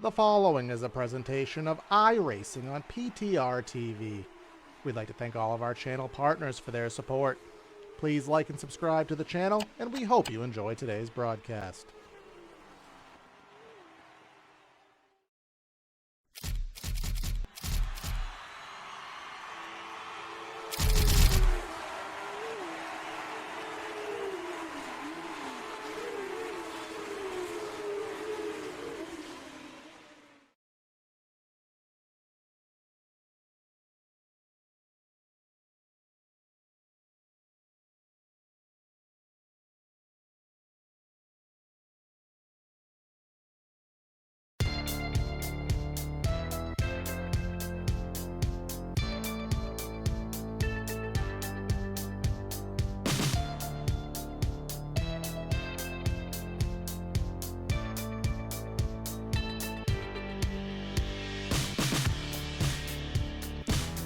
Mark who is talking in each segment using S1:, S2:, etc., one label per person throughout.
S1: The following is a presentation of iRacing on PTR TV. We'd like to thank all of our channel partners for their support. Please like and subscribe to the channel, and we hope you enjoy today's broadcast.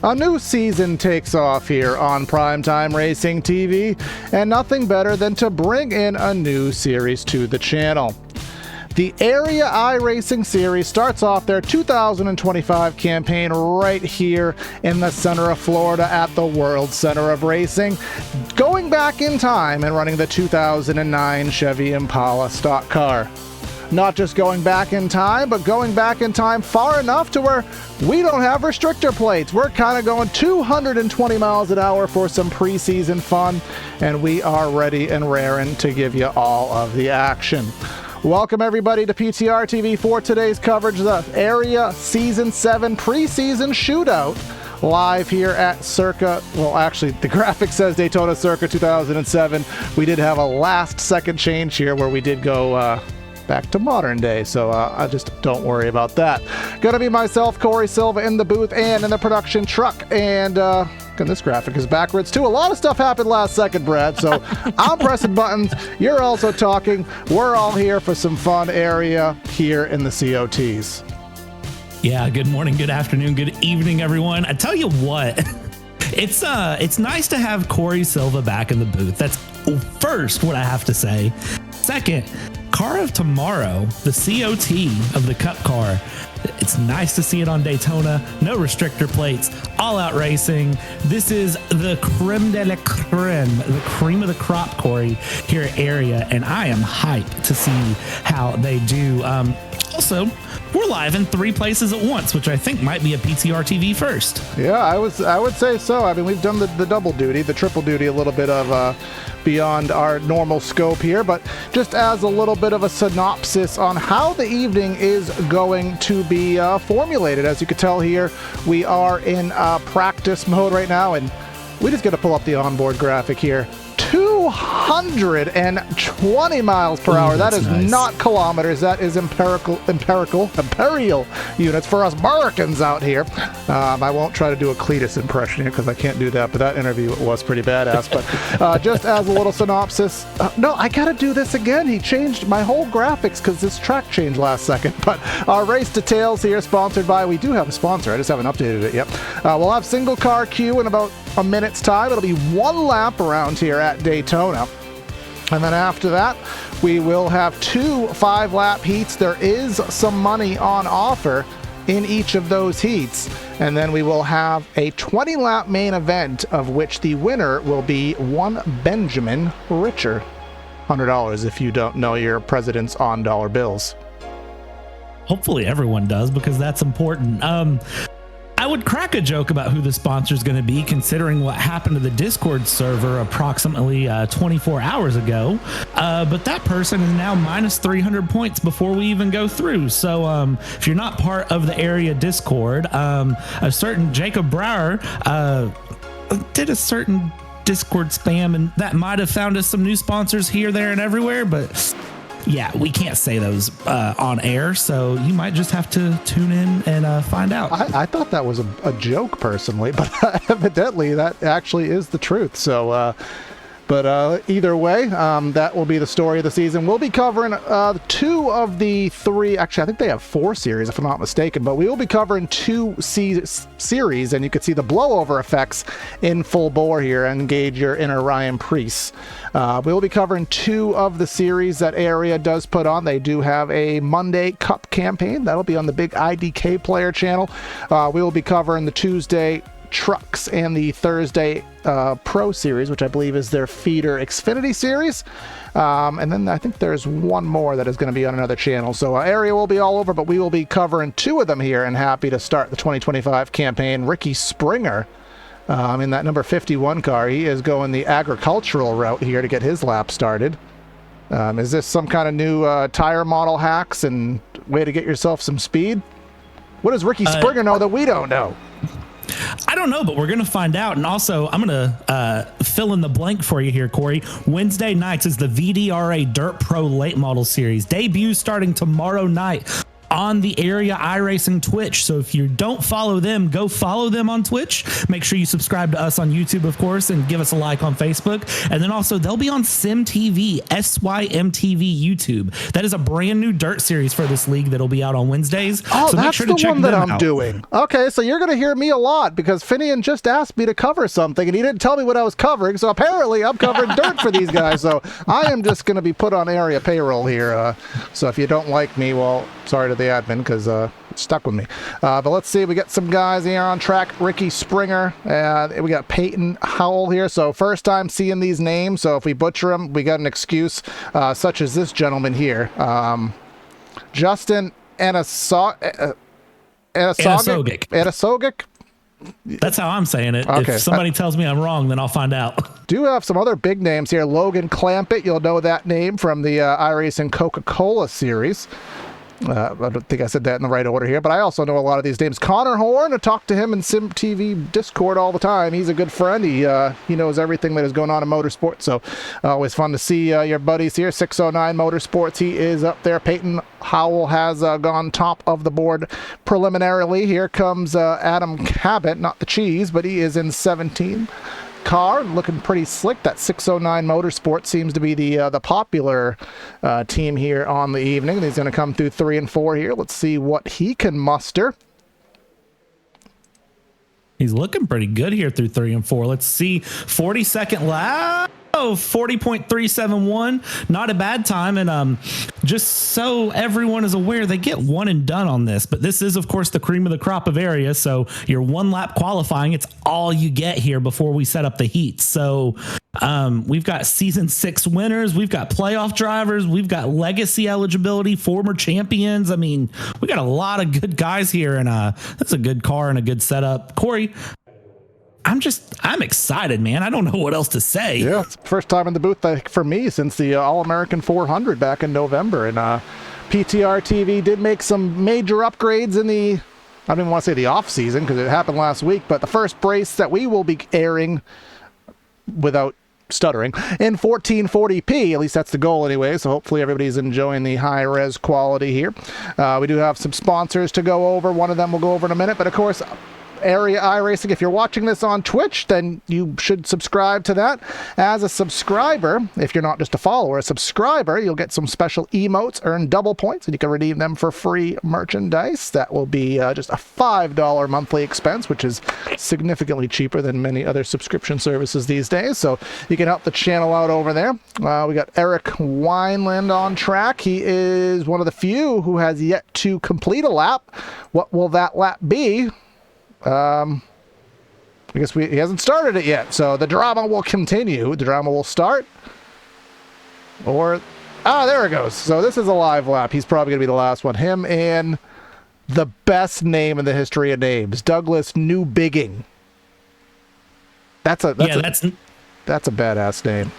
S1: A new season takes off here on Primetime Racing TV, and nothing better than to bring in a new series to the channel. The Area iRacing Series starts off their 2025 campaign right here in the center of Florida at the World Center of Racing, going back in time and running the 2009 Chevy Impala stock car. Not just going back in time, but going back in time far enough to where we don't have restrictor plates. We're kind of going 220 miles an hour for some preseason fun, and we are ready and raring to give you all of the action. Welcome everybody to PTR TV for today's coverage of the Area Season 7 preseason shootout. Live here at Circa, well actually the graphic says Daytona Circa 2007. We did have a last second change here where we did go back to modern day, so I just don't worry about that. Gonna be myself, Corey Silva, in the booth and in the production truck, and this graphic is backwards too. A lot of stuff happened last second, Brad, so I'm pressing buttons, you're also talking. We're all here for some fun area here in the COTs.
S2: Yeah, good morning, good afternoon, good evening, everyone. I tell you what, it's nice to have Corey Silva back in the booth. That's first what I have to say. Second, car of tomorrow, the COT of the Cup car. It's nice to see it on Daytona. No restrictor plates, all out racing. This is the creme de la creme, the cream of the crop, Corey, here at Area, and I am hyped to see how they do. Also, we're live in 3 places at once, which I think might be a PTR TV first.
S1: Yeah, I would say so. I mean, we've done the double duty, the triple duty, a little bit of beyond our normal scope here, but just as a little bit of a synopsis on how the evening is going to be formulated. As you can tell here, we are in practice mode right now, and we just got to pull up the onboard graphic here. 220 miles per hour. That is nice. Not kilometers. That is imperial units for us Americans out here. I won't try to do a Cletus impression here because I can't do that, but that interview was pretty badass. But just as a little synopsis, no, I got to do this again. He changed my whole graphics because this track changed last second. But our race details here, sponsored by, we do have a sponsor. I just haven't updated it yet. We'll have single car queue in about a minute's time. It'll be 1 lap around here at Daytona, and then after that we will have 2 5-lap heats. There is some money on offer in each of those heats, and then we will have a 20-lap main event, of which the winner will be one Benjamin Richer. $100 if you don't know your president's on dollar bills.
S2: Hopefully everyone does, because that's important. I would crack a joke about who the sponsor is going to be, considering what happened to the Discord server approximately 24 hours ago. But that person is now minus 300 points before we even go through. So if you're not part of the Area Discord, a certain Jacob Brower did a certain Discord spam, and that might have found us some new sponsors here, there, and everywhere. But yeah, we can't say those on air, so you might just have to tune in and find out.
S1: I thought that was a joke personally, but evidently that actually is the truth. So But either way, that will be the story of the season. We'll be covering 2 of the 3. Actually, I think they have 4 series, if I'm not mistaken. But we will be covering 2 series, and you can see the blowover effects in full bore here and gauge your inner Ryan Preece. We will be covering 2 of the series that Area does put on. They do have a Monday Cup campaign. That'll be on the big IDK Player channel. We will be covering the Tuesday Trucks and the Thursday Pro Series, which I believe is their feeder Xfinity Series. And then I think there's one more that is going to be on another channel. So Area will be all over, but we will be covering 2 of them here, and happy to start the 2025 campaign. Ricky Springer in that number 51 car. He is going the agricultural route here to get his lap started. Is this some kind of new tire model hacks and way to get yourself some speed? What does Ricky Springer know that we don't know?
S2: I don't know, but we're going to find out. And also, I'm going to fill in the blank for you here, Corey. Wednesday nights is the VDRA Dirt Pro Late Model Series. Debut starting tomorrow night on the Area iRacing Twitch. So if you don't follow them, go follow them on Twitch. Make sure you subscribe to us on YouTube, of course, and give us a like on Facebook. And then also they'll be on SimTV, SYMTV YouTube. That is a brand new dirt series for this league that'll be out on Wednesdays.
S1: Oh,
S2: so
S1: that's
S2: make sure to
S1: the
S2: check
S1: one that
S2: them
S1: I'm
S2: out.
S1: doing. Okay, so you're going to hear me a lot because Finian just asked me to cover something and he didn't tell me what I was covering. So apparently I'm covering dirt for these guys. So I am just going to be put on Area payroll here. So if you don't like me, well, sorry to the admin because it stuck with me. But let's see. We got some guys here on track. Ricky Springer. We got Peyton Howell here. So first time seeing these names. So if we butcher them, we got an excuse, such as this gentleman here. Justin Anasogic.
S2: That's how I'm saying it.
S1: Okay.
S2: If somebody tells me I'm wrong, then I'll find out.
S1: Do have some other big names here. Logan Clampett. You'll know that name from the iRacing Coca-Cola series. I don't think I said that in the right order here, but I also know a lot of these names. Connor Horn, I talk to him in SimTV Discord all the time. He's a good friend. He knows everything that is going on in motorsports, so always fun to see your buddies here. 609 Motorsports, he is up there. Peyton Howell has gone top of the board preliminarily. Here comes Adam Cabot, not the cheese, but he is in 17. Car looking pretty slick. That 609 Motorsport seems to be the popular team here on the evening. He's going to come through 3 and 4 here. Let's see what he can muster.
S2: He's looking pretty good here through 3 and 4. Let's see. 42nd lap. Oh, 40.371. Not a bad time. And just so everyone is aware, they get one and done on this. But this is, of course, the cream of the crop of Area. So your 1 lap qualifying, it's all you get here before we set up the heat. So we've got season 6 winners. We've got playoff drivers. We've got legacy eligibility, former champions. I mean, we got a lot of good guys here. And that's a good car and a good setup. Corey, I'm excited, man. I don't know what else to say.
S1: Yeah, it's the first time in the booth for me since the All-American 400 back in November. And PTR TV did make some major upgrades in the, I don't even want to say the off-season because it happened last week, but the first brace that we will be airing without stuttering in 1440p. At least that's the goal anyway, so hopefully everybody's enjoying the high-res quality here. We do have some sponsors to go over. One of them we'll go over in a minute, but of course, Area iRacing. If you're watching this on Twitch, then you should subscribe to that. As a subscriber, if you're not just a follower, a subscriber, you'll get some special emotes, earn double points, and you can redeem them for free merchandise. That will be just a $5 monthly expense, which is significantly cheaper than many other subscription services these days. So you can help the channel out over there. We got Eric Wineland on track. He is one of the few who has yet to complete a lap. What will that lap be? I guess he hasn't started it yet, so the drama will continue. The drama will start. Or, there it goes. So this is a live lap. He's probably going to be the last one. Him and the best name in the history of names, Douglas Newbigging. That's a badass name.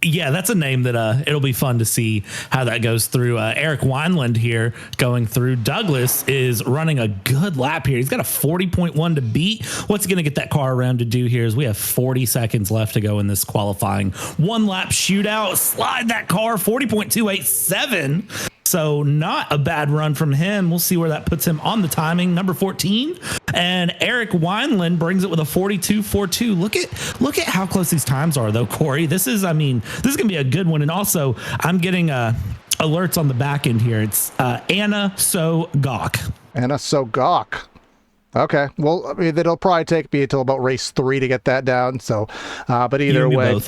S2: Yeah, that's a name that it'll be fun to see how that goes through. Eric Wineland here going through. Douglas is running a good lap here. He's got a 40.1 to beat. What's he going to get that car around to do here is we have 40 seconds left to go in this qualifying 1 lap shootout. Slide that car, 40.287. So not a bad run from him. We'll see where that puts him on the timing. Number 14. And Eric Wineland brings it with a 42.42. Look at how close these times are, though, Corey. This is going to be a good one. And also, I'm getting alerts on the back end here. It's Anna So Gawk.
S1: Anna So Gawk. Okay. Well, I mean, it'll probably take me until about race 3 to get that down. So, but either way,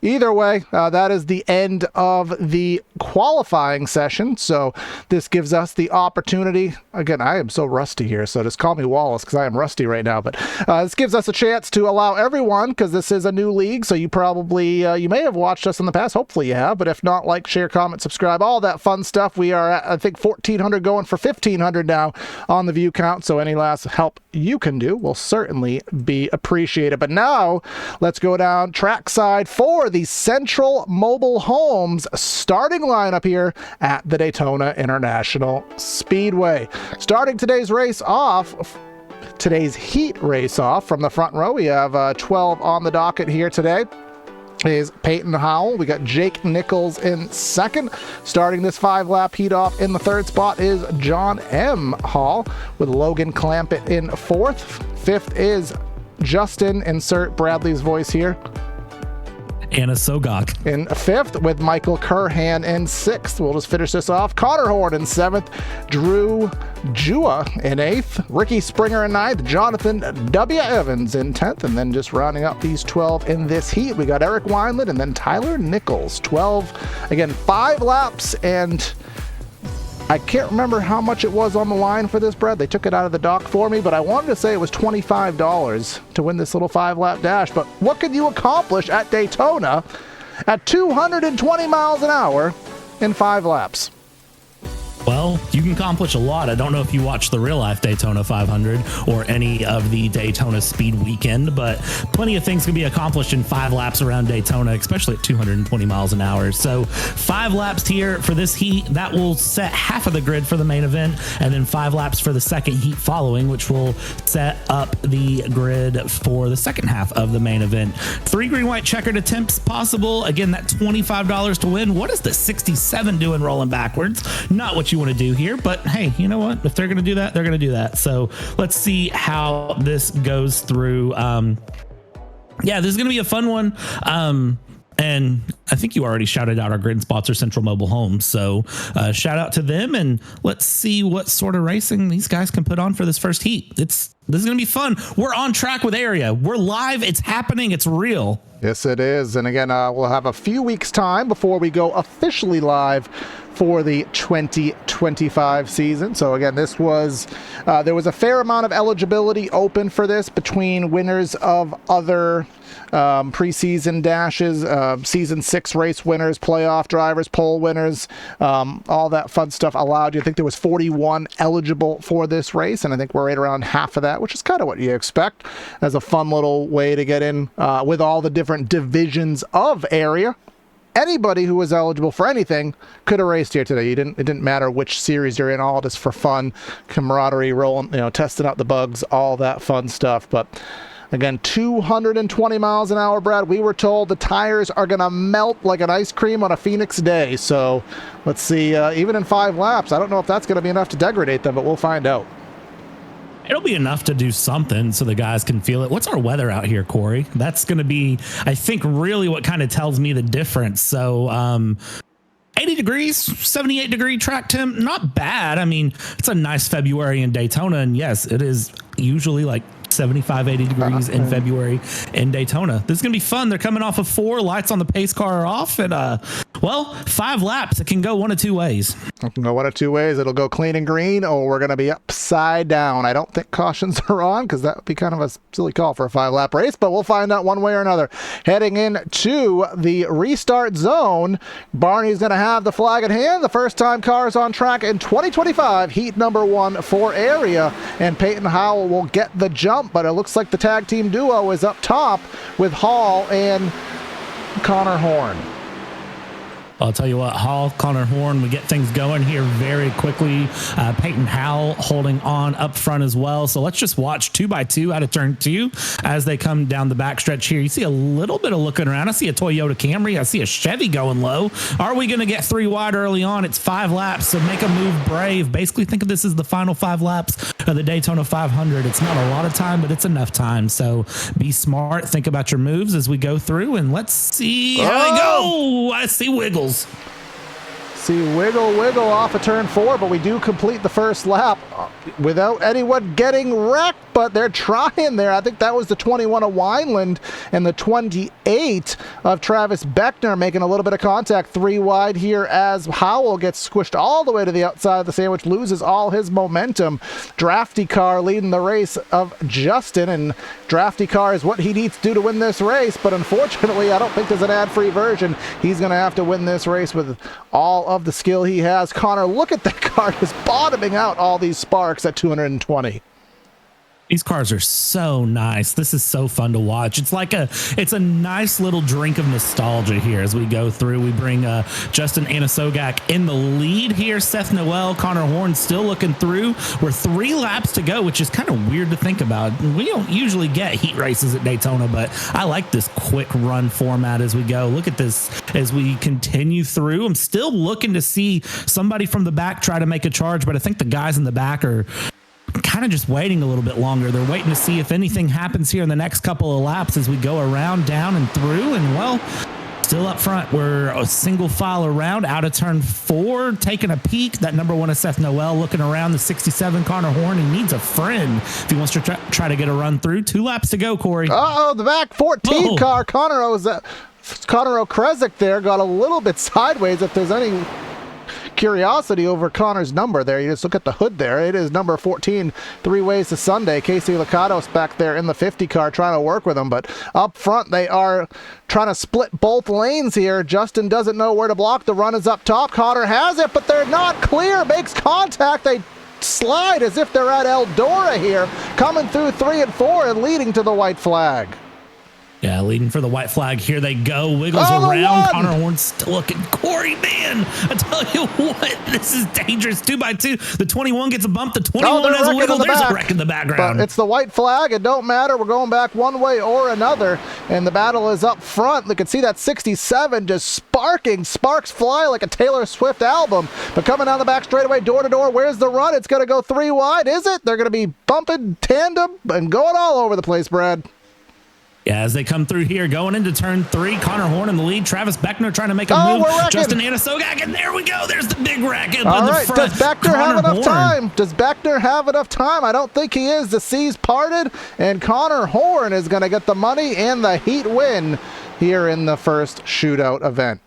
S1: either way, that is the end of the qualifying session. So this gives us the opportunity. Again, I am so rusty here, so just call me Wallace because I am rusty right now. But this gives us a chance to allow everyone, because this is a new league. So you probably, you may have watched us in the past. Hopefully you have. But if not, like, share, comment, subscribe, all that fun stuff. We are at, I think, 1,400 going for 1,500 now on the view count. So any last help you can do will certainly be appreciated. But now let's go down trackside for the Central Mobile Homes starting lineup here at the Daytona International Speedway. Starting today's heat race off from the front row, we have 12 on the docket here today. Is Peyton Howell. We got Jake Nichols in second. Starting this 5-lap heat off in the third spot is John M. Hall, with Logan Clampett in fourth. Fifth is Justin, insert Bradley's voice here,
S2: Anna So Gawk
S1: in fifth, with Michael Curhan in sixth. We'll just finish this off. Connor Horn in seventh, Drew Jua in eighth, Ricky Springer in ninth, Jonathan W. Evans in 10th, and then just rounding up these 12 in this heat, we got Eric Wineland and then Tyler Nichols. 12, again, 5 laps, and I can't remember how much it was on the line for this, Brad. They took it out of the dock for me, but I wanted to say it was $25 to win this little 5-lap dash. But what could you accomplish at Daytona at 220 miles an hour in 5 laps?
S2: Well, you can accomplish a lot. I don't know if you watched the real life Daytona 500 or any of the Daytona Speed Weekend, but plenty of things can be accomplished in 5 laps around Daytona, especially at 220 miles an hour. So 5 laps here for this heat, that will set half of the grid for the main event, and then 5 laps for the second heat following, which will set up the grid for the second half of the main event. 3 green-white checkered attempts possible. Again, that $25 to win. What is the 67 doing rolling backwards? Not what you want to do here, but hey, you know what? If they're going to do that, they're going to do that. So let's see how this goes through. Yeah, this is going to be a fun one. And I think you already shouted out our grid sponsor, Central Mobile Homes. So shout out to them, and let's see what sort of racing these guys can put on for this first heat. This is going to be fun. We're on track with Area. We're live. It's happening. It's real.
S1: Yes, it is. And again, we'll have a few weeks time before we go officially live for the 2025 season. So again, this was there was a fair amount of eligibility open for this between winners of other preseason dashes, season 6 race winners, playoff drivers, pole winners, all that fun stuff allowed you. I think there was 41 eligible for this race, and I think we're right around half of that, which is kind of what you expect as a fun little way to get in with all the different divisions of Area. Anybody who was eligible for anything could have raced here today. It didn't matter which series you're in, all just for fun, camaraderie, rolling, testing out the bugs, all that fun stuff. But again, 220 miles an hour, Brad. We were told the tires are going to melt like an ice cream on a Phoenix day. So let's see, even in 5 laps, I don't know if that's going to be enough to degrade them, but we'll find out.
S2: It'll be enough to do something so the guys can feel it. What's our weather out here, Corey? That's going to be, I think, really what kind of tells me the difference. So 80 degrees, 78 degree track temp, not bad. I mean, it's a nice February in Daytona. And yes, it is usually like 75, 80 degrees in February in Daytona. This is going to be fun. They're coming off of 4 lights on the pace car are off, and 5 laps. It can go one of 2 ways.
S1: It can go one of 2 ways. It'll go clean and green, or we're going to be upside down. I don't think cautions are on, because that would be kind of a silly call for a 5-lap race, but we'll find out one way or another. Heading into the restart zone, Barney's going to have the flag in hand. The first time cars on track in 2025, heat number 1 for Area, and Peyton Howell will get the jump, but it looks like the tag team duo is up top with Hall and Connor Horn.
S2: I'll tell you what, Hall, Connor Horn, we get things going here very quickly. Peyton Howell holding on up front as well. So let's just watch 2x2 out of turn 2 as they come down the backstretch here. You see a little bit of looking around. I see a Toyota Camry. I see a Chevy going low. Are we going to get 3 wide early on? It's 5 laps, so make a move brave. Basically, think of this as the final 5 laps of the Daytona 500. It's not a lot of time, but it's enough time. So be smart. Think about your moves as we go through, and let's see how they go. I see wiggles.
S1: See wiggle off of turn 4, but we do complete the first lap without anyone getting wrecked, but they're trying there. I think that was the 21 of Wineland and the 28 of Travis Beckner making a little bit of contact 3 wide here as Howell gets squished all the way to the outside of the sandwich, loses all his momentum. Drafty Car leading the race of Justin, and Drafty Car is what he needs to do to win this race, but unfortunately I don't think there's an ad-free version. He's going to have to win this race with all of the skill he has. Connor, look at that car just bottoming out all these sparks at 220.
S2: These cars are so nice. This is so fun to watch. It's a nice little drink of nostalgia here as we go through. We bring Justin Anasogak in the lead here. Seth Noel, Connor Horn still looking through. We're 3 laps to go, which is kind of weird to think about. We don't usually get heat races at Daytona, but I like this quick run format as we go. Look at this as we continue through. I'm still looking to see somebody from the back try to make a charge, but I think the guys in the back are kind of just waiting a little bit longer. They're waiting to see if anything happens here in the next couple of laps as we go around, down, and through. And well, still up front, we're a single file around out of turn 4, taking a peek. That number 1 is Seth Noel looking around. The 67 Connor Horn. He needs a friend if he wants to try to get a run through. 2 laps to go, Corey.
S1: The back 14 car. Connor O'Kresick there got a little bit sideways. If there's any curiosity over Connor's number there, you just look at the hood there. It is number 14, 3 ways to Sunday. Casey Licados back there in the 50 car trying to work with him, but up front they are trying to split both lanes here. Justin doesn't know where to block. The run is up top. Connor has it, but they're not clear. Makes contact. They slide as if they're at Eldora here, coming through 3 and 4 and leading to the white flag.
S2: Yeah, leading for the white flag. Here they go. Wiggles around. Connor Horn still looking. Corey, man, I tell you what, this is dangerous. 2x2. The 21 gets a bump. The 21 has a wiggle. There's a wreck in the background.
S1: But it's the white flag. It don't matter. We're going back one way or another, and the battle is up front. You can see that 67 just sparking. Sparks fly like a Taylor Swift album. But coming down the back straightaway, door to door. Where's the run? It's going to go 3 wide. Is it? They're going to be bumping tandem and going all over the place, Brad.
S2: Yeah, as they come through here, going into turn 3, Connor Horn in the lead. Travis Beckner trying to make a move. Justin Anasogak, and there we go. There's the big wreck.
S1: All right, does Beckner have enough time? Does Beckner have enough time? I don't think he is. The seas parted, and Connor Horn is going to get the money and the heat win here in the first shootout event.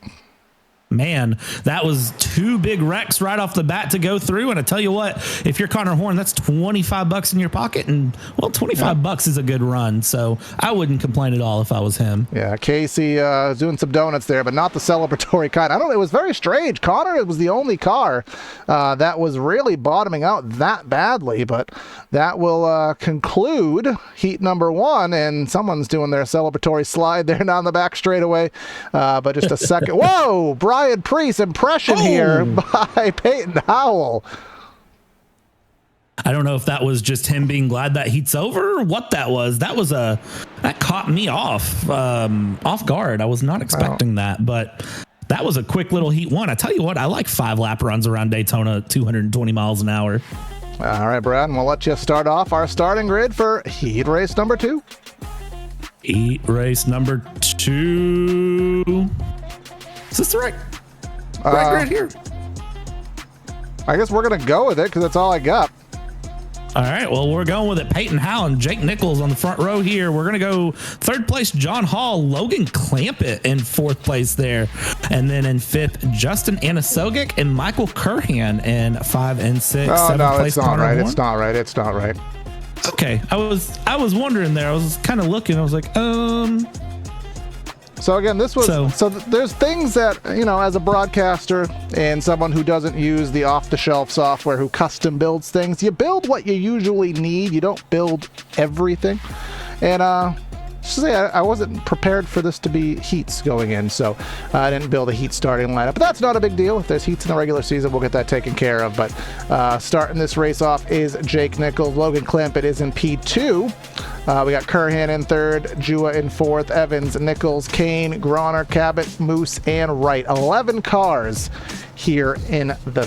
S2: Man, that was 2 big wrecks right off the bat to go through. And I tell you what, if you're Connor Horn, that's $25 in your pocket. And, well, $25 is a good run. So I wouldn't complain at all if I was him.
S1: Yeah, Casey doing some donuts there, but not the celebratory kind. I don't know. It was very strange. Connor was the only car that was really bottoming out that badly. But that will conclude heat number 1. And someone's doing their celebratory slide there down the back straightaway. But just a second. Whoa, Brian Priest impression here by Peyton Howell.
S2: I don't know if that was just him being glad that heat's over or what that was. That caught me off guard. I was not expecting that, but that was a quick little heat 1. I tell you what, I like 5 lap runs around Daytona at 220 miles an hour.
S1: All right, Brad, and we'll let you start off our starting grid for heat race number 2.
S2: Heat race number 2. Is this the right grid here?
S1: I guess we're going to go with it because that's all I got.
S2: All right, well, we're going with it. Peyton Howell and Jake Nichols on the front row here. We're going to go 3rd place, John Hall, Logan Clampett in 4th place there. And then in 5th, Justin Anasogak and Michael Curhan in 5 and 6.
S1: Oh, no,
S2: place,
S1: it's not right. It's not right. It's not right.
S2: Okay, I was wondering there. I was kind of looking. I was like,
S1: So again, this was so there's things that, you know, as a broadcaster and someone who doesn't use the off-the-shelf software, who custom builds things, you build what you usually need. You don't build everything. And just to say I wasn't prepared for this to be heats going in, so I didn't build a heat starting lineup. But that's not a big deal. If there's heats in the regular season, we'll get that taken care of. But starting this race off is Jake Nichols. Logan Clampett is in P2. We got Curhan in third, Jua in fourth, Evans, Nichols, Kane, Grauner, Cabot, Moose, and Wright. 11 cars here in the